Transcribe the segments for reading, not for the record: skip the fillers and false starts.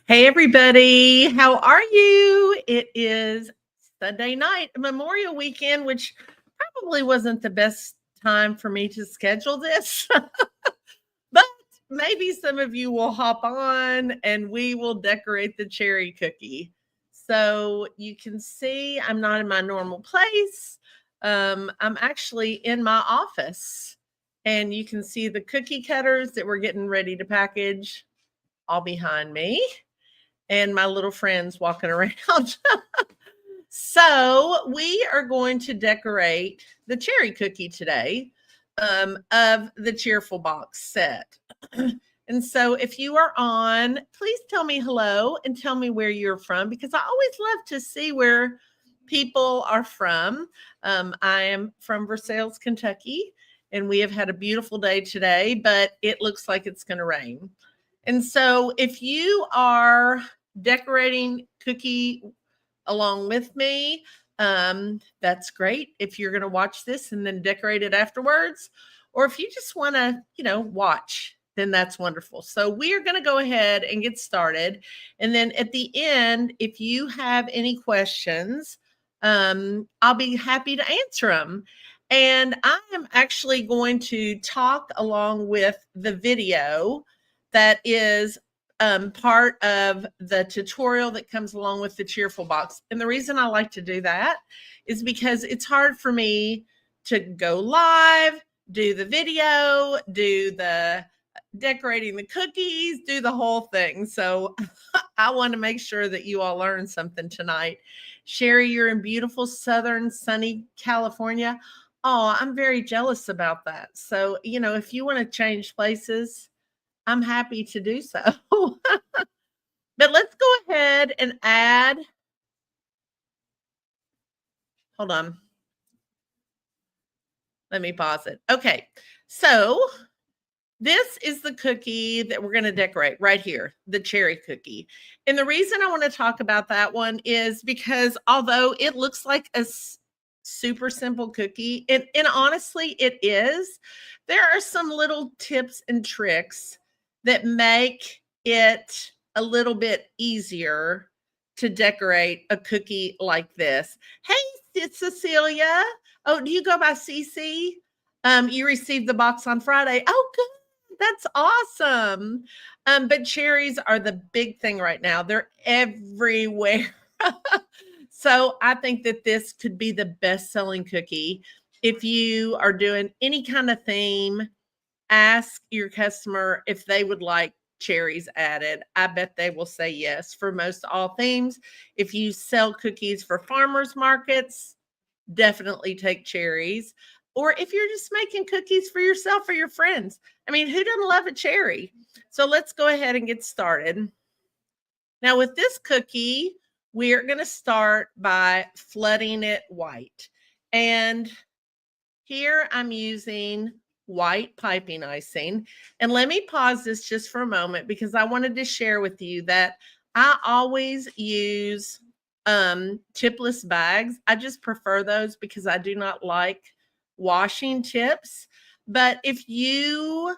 Hey, everybody. How are you? It is Sunday night, Memorial Weekend, which probably wasn't the best time for me to schedule this, but maybe some of you will hop on and we will decorate the cherry cookie. So you can see I'm not in my normal place. I'm actually in my office, and you can see the cookie cutters that we're getting ready to package all behind me and my little friends walking around. So we are going to decorate the cherry cookie today, of the Cheerful Box set. And so if you are on, please tell me hello and tell me where you're from, because I always love to see where people are from. I am from Versailles, Kentucky, and we have had a beautiful day today, but it looks like it's going to rain. And so if you are decorating cookie along with me, that's great. If you're going to watch this and then decorate it afterwards, or if you just want to, watch, then that's wonderful. So we are going to go ahead and get started. And then at the end, if you have any questions, I'll be happy to answer them. And I am actually going to talk along with the video that is part of the tutorial that comes along with the Cheerful Box. And the reason I like to do that is because it's hard for me to go live, do the video, do the decorating the cookies, do the whole thing. So I want to make sure that you all learn something tonight. Sherry, you're in beautiful southern sunny California. Oh, I'm very jealous about that. So, if you want to change places, I'm happy to do so. But let's go ahead and add, hold on. Let me pause it. Okay. So this is the cookie that we're going to decorate right here, the cherry cookie. And the reason I want to talk about that one is because although it looks like a super simple cookie, and honestly it is, there are some little tips and tricks that make it a little bit easier to decorate a cookie like this. Hey, it's Cecilia. Oh, do you go by CC? You received the box on Friday. Oh, good. That's awesome. But cherries are the big thing right now. They're everywhere. So I think that this could be the best-selling cookie. If you are doing any kind of theme, ask your customer if they would like cherries added. I bet they will say yes for most all themes. If you sell cookies for farmers markets, definitely take cherries. Or if you're just making cookies for yourself or your friends, I mean, who doesn't love a cherry? So let's go ahead and get started. Now, with this cookie, we're going to start by flooding it white. And here I'm using white piping icing. And let me pause this just for a moment because I wanted to share with you that I always use tipless bags. I just prefer those because I do not like washing tips. But if you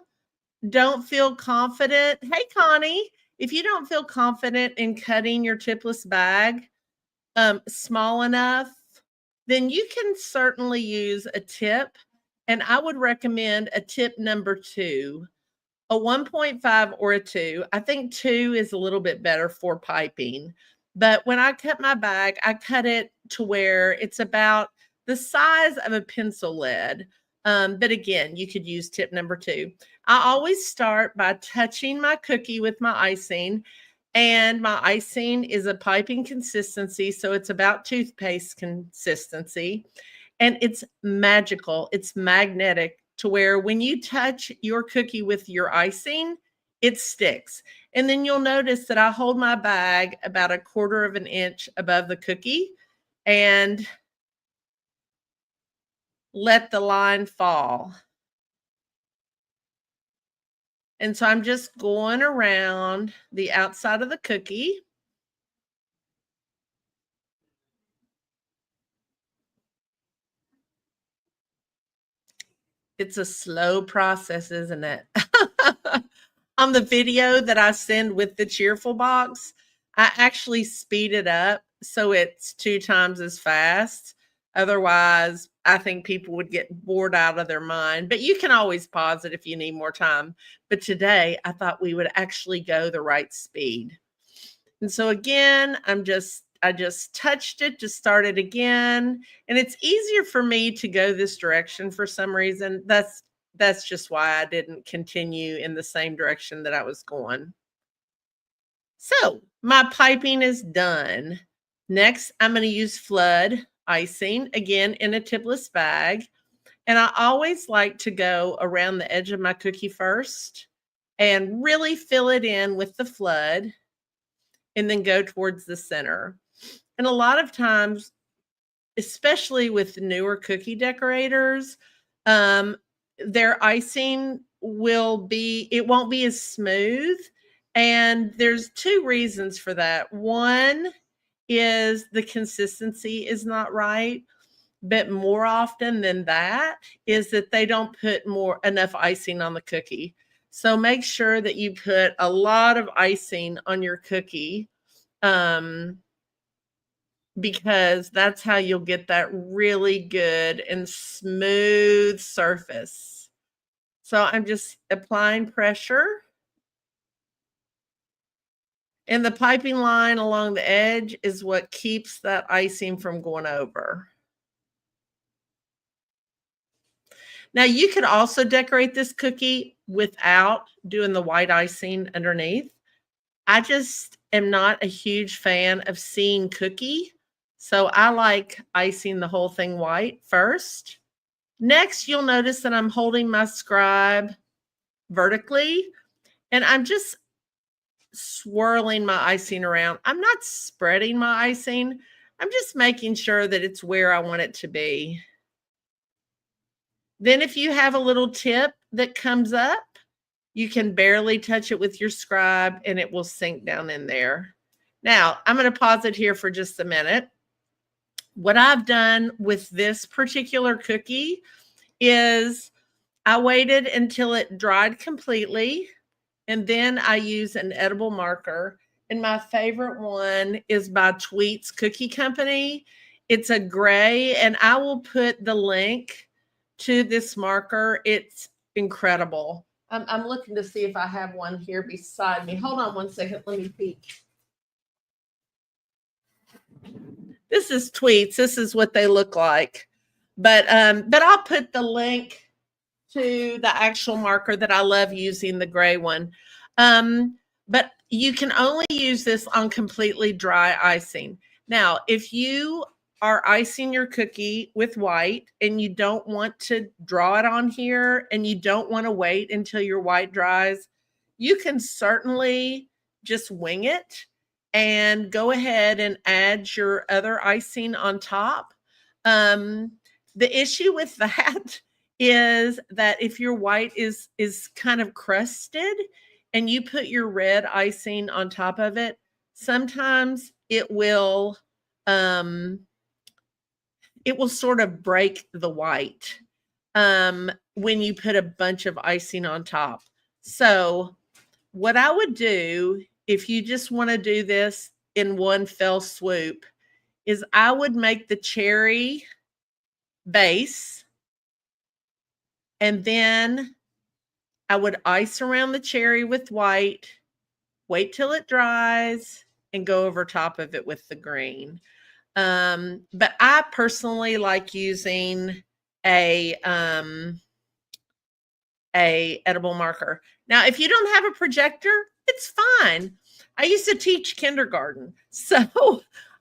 don't feel confident, hey Connie, if you don't feel confident in cutting your tipless bag small enough, then you can certainly use a tip. And I would recommend a tip number 2, a 1.5 or a 2. I think 2 is a little bit better for piping. But when I cut my bag, I cut it to where it's about the size of a pencil lead. But again, you could use tip number 2. I always start by touching my cookie with my icing, and my icing is a piping consistency, so it's about toothpaste consistency. And it's magical. It's magnetic to where when you touch your cookie with your icing, it sticks. And then you'll notice that I hold my bag about 1/4 of an inch above the cookie and let the line fall. And so I'm just going around the outside of the cookie. It's a slow process, isn't it? on the video that I send with the Cheerful Box, I actually speed it up so it's 2 times as fast. Otherwise, I think people would get bored out of their mind, but you can always pause it if you need more time. But today, I thought we would actually go the right speed. And so again, I just touched it to start it again, and it's easier for me to go this direction for some reason. That's just why I didn't continue in the same direction that I was going. So, my piping is done. Next, I'm going to use flood icing again in a tipless bag. And I always like to go around the edge of my cookie first and really fill it in with the flood and then go towards the center. And a lot of times, especially with newer cookie decorators, their icing it won't be as smooth. And there's 2 reasons for that. One is the consistency is not right, but more often than that is that they don't put enough icing on the cookie. So make sure that you put a lot of icing on your cookie, because that's how you'll get that really good and smooth surface. So I'm just applying pressure. And the piping line along the edge is what keeps that icing from going over. Now you could also decorate this cookie without doing the white icing underneath. I just am not a huge fan of seeing cookie, so I like icing the whole thing white first. Next, you'll notice that I'm holding my scribe vertically, and I'm just swirling my icing around. I'm not spreading my icing. I'm just making sure that it's where I want it to be. Then if you have a little tip that comes up, you can barely touch it with your scribe and it will sink down in there. Now, I'm going to pause it here for just a minute. What I've done with this particular cookie is I waited until it dried completely, and then I use an edible marker. And my favorite one is by Tweets Cookie Company. It's a gray, and I will put the link to this marker. It's incredible. I'm looking to see if I have one here beside me. Hold on one second. Let me peek. This is Tweets. This is what they look like. But I'll put the link to the actual marker that I love using, the gray one. But you can only use this on completely dry icing. Now, if you are icing your cookie with white and you don't want to draw it on here and you don't want to wait until your white dries, you can certainly just wing it and go ahead and add your other icing on top. The issue with that is that if your white is kind of crusted and you put your red icing on top of it, sometimes it will sort of break the white when you put a bunch of icing on top. So what I would do if you just want to do this in one fell swoop is I would make the cherry base, and then I would ice around the cherry with white, wait till it dries, and go over top of it with the green. But I personally like using a edible marker. Now, if you don't have a projector, it's fine. I used to teach kindergarten, so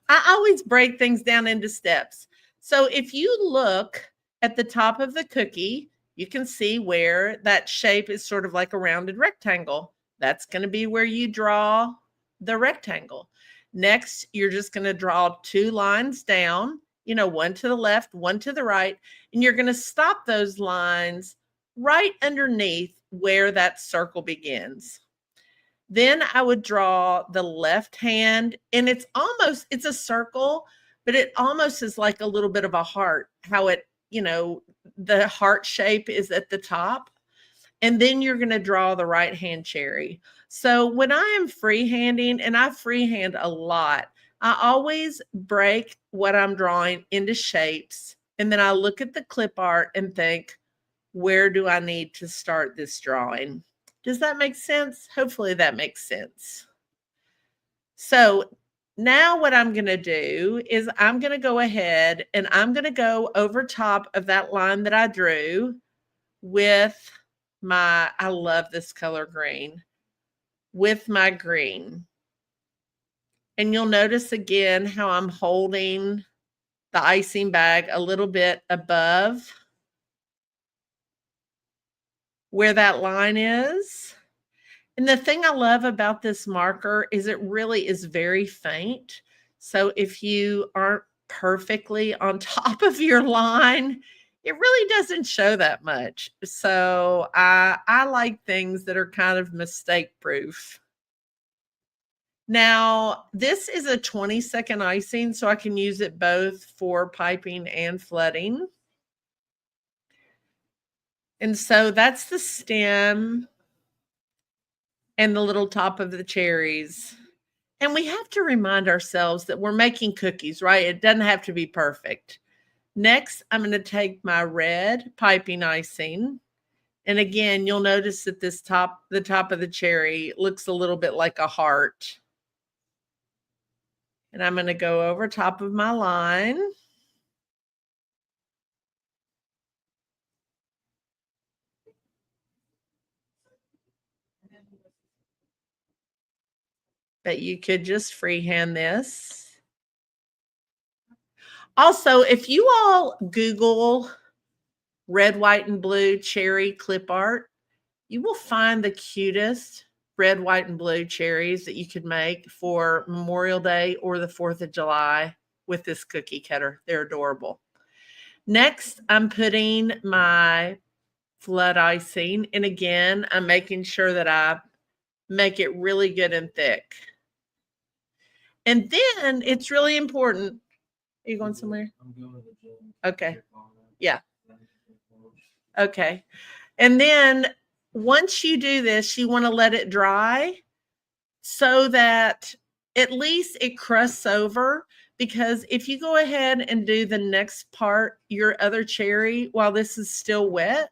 I always break things down into steps. So if you look at the top of the cookie, you can see where that shape is sort of like a rounded rectangle. That's going to be where you draw the rectangle. Next, you're just going to draw 2 lines down, one to the left, one to the right, and you're going to stop those lines right underneath where that circle begins. Then I would draw the left hand, and it's a circle, but it almost is like a little bit of a heart, how it, the heart shape is at the top. and then you're going to draw the right hand cherry. So when I am freehanding, and I freehand a lot, I always break what I'm drawing into shapes, and then I look at the clip art and think, where do I need to start this drawing? Does that make sense? Hopefully that makes sense. So now what I'm going to do is I'm going to go ahead and I'm going to go over top of that line that I drew with my, I love this color green, with my green. And you'll notice again how I'm holding the icing bag a little bit above where that line is. And the thing I love about this marker is it really is very faint. So if you aren't perfectly on top of your line, it really doesn't show that much. So I like things that are kind of mistake proof. Now, this is a 20-second icing, so I can use it both for piping and flooding. And so that's the stem and the little top of the cherries. And we have to remind ourselves that we're making cookies, right? It doesn't have to be perfect. Next, I'm going to take my red piping icing. And again, you'll notice that the top of the cherry looks a little bit like a heart. And I'm going to go over top of my line. But you could just freehand this. Also, if you all Google red, white, and blue cherry clip art, you will find the cutest red, white, and blue cherries that you could make for Memorial Day or the 4th of July with this cookie cutter. They're adorable. Next, I'm putting my flood icing. And again, I'm making sure that I make it really good and thick. And then it's really important. Are you going somewhere? I'm going to the gym. Okay. Yeah. Okay. And then once you do this, you want to let it dry so that at least it crusts over. Because if you go ahead and do the next part, your other cherry, while this is still wet,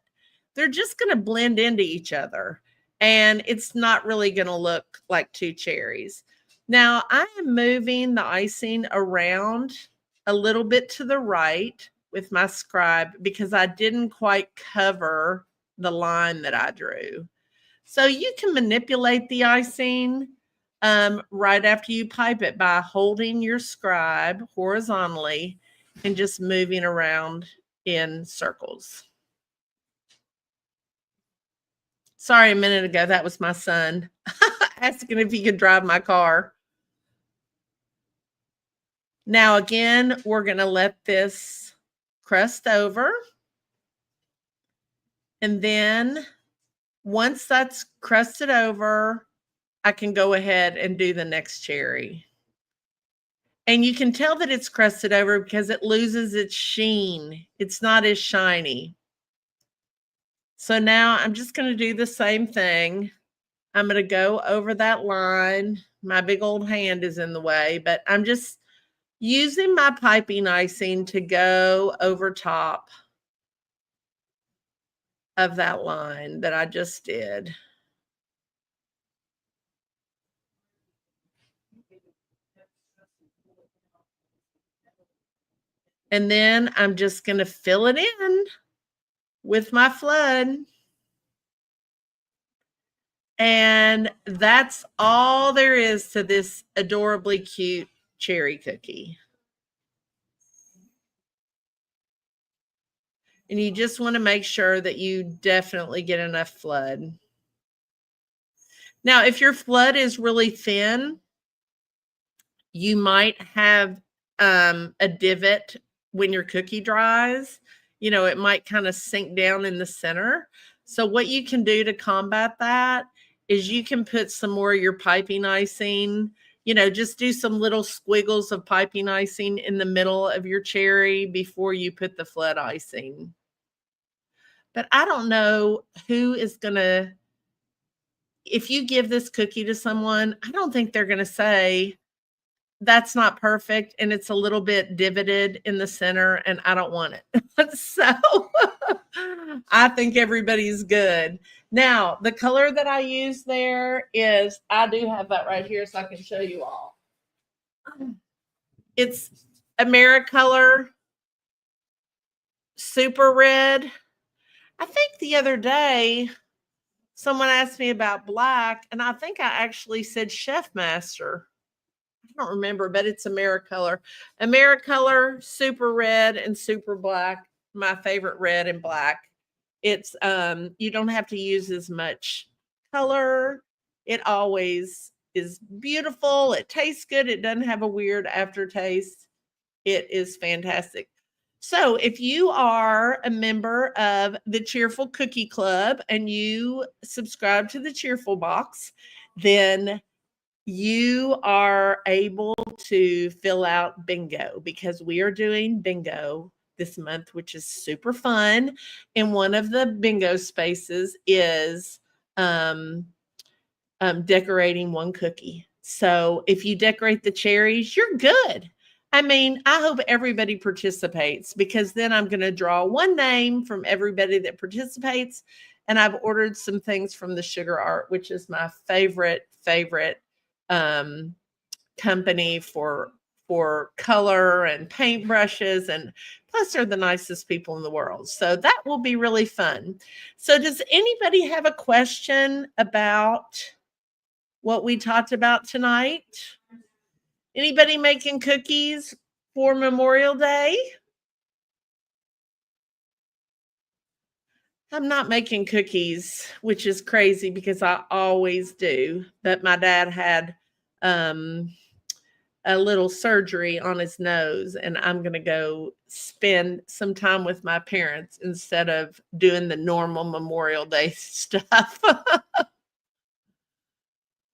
they're just going to blend into each other. And it's not really going to look like two cherries. Now, I am moving the icing around a little bit to the right with my scribe because I didn't quite cover the line that I drew. So you can manipulate the icing right after you pipe it by holding your scribe horizontally and just moving around in circles. Sorry, a minute ago, that was my son asking if he could drive my car. Now, again, we're going to let this crust over. And then once that's crusted over, I can go ahead and do the next cherry. And you can tell that it's crusted over because it loses its sheen. It's not as shiny. So now I'm just going to do the same thing. I'm going to go over that line. My big old hand is in the way, but I'm just using my piping icing to go over top of that line that I just did. And then I'm just going to fill it in with my flood. And that's all there is to this adorably cute cherry cookie. And you just want to make sure that you definitely get enough flood. Now, if your flood is really thin, you might have a divot when your cookie dries. You know, it might kind of sink down in the center. So what you can do to combat that is you can put some more of your piping icing, you know, just do some little squiggles of piping icing in the middle of your cherry before you put the flood icing. But I don't know who is going to, if you give this cookie to someone, I don't think they're going to say, that's not perfect and it's a little bit divoted in the center and I don't want it. So I think everybody's good. Now, the color that I use there is, I do have that right here so I can show you all. It's Americolor Super Red. I think the other day someone asked me about black, and I think I actually said Chef Master. I don't remember, but it's Americolor. Americolor, Super Red, and Super Black. My favorite red and black. It's you don't have to use as much color. It always is beautiful. It tastes good. It doesn't have a weird aftertaste. It is fantastic. So, if you are a member of the Cheerful Cookie Club and you subscribe to the Cheerful Box, then you are able to fill out bingo because we are doing bingo this month, which is super fun. And one of the bingo spaces is decorating one cookie. So if you decorate the cherries, you're good. I mean, I hope everybody participates because then I'm going to draw one name from everybody that participates. And I've ordered some things from the Sugar Art, which is my favorite company for color and paintbrushes, and plus they're the nicest people in the world. So that will be really fun. So does anybody have a question about what we talked about tonight? Anybody making cookies for Memorial Day? I'm not making cookies, which is crazy because I always do. But my dad had a little surgery on his nose, and I'm going to go spend some time with my parents instead of doing the normal Memorial Day stuff.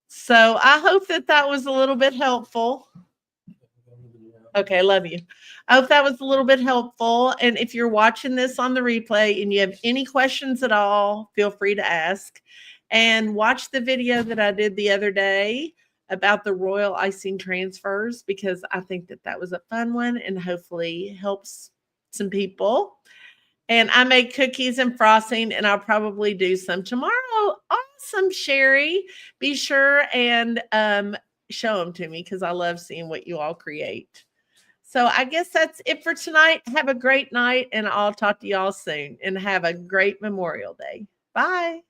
So I hope that that was a little bit helpful. Okay, love you. I hope that was a little bit helpful. And if you're watching this on the replay and you have any questions at all, feel free to ask. And watch the video that I did the other day about the royal icing transfers, because I think that that was a fun one and hopefully helps some people. And I make cookies and frosting, and I'll probably do some tomorrow. Awesome, Sherry. Be sure and show them to me because I love seeing what you all create. So I guess that's it for tonight. Have a great night, and I'll talk to y'all soon. And have a great Memorial Day. Bye.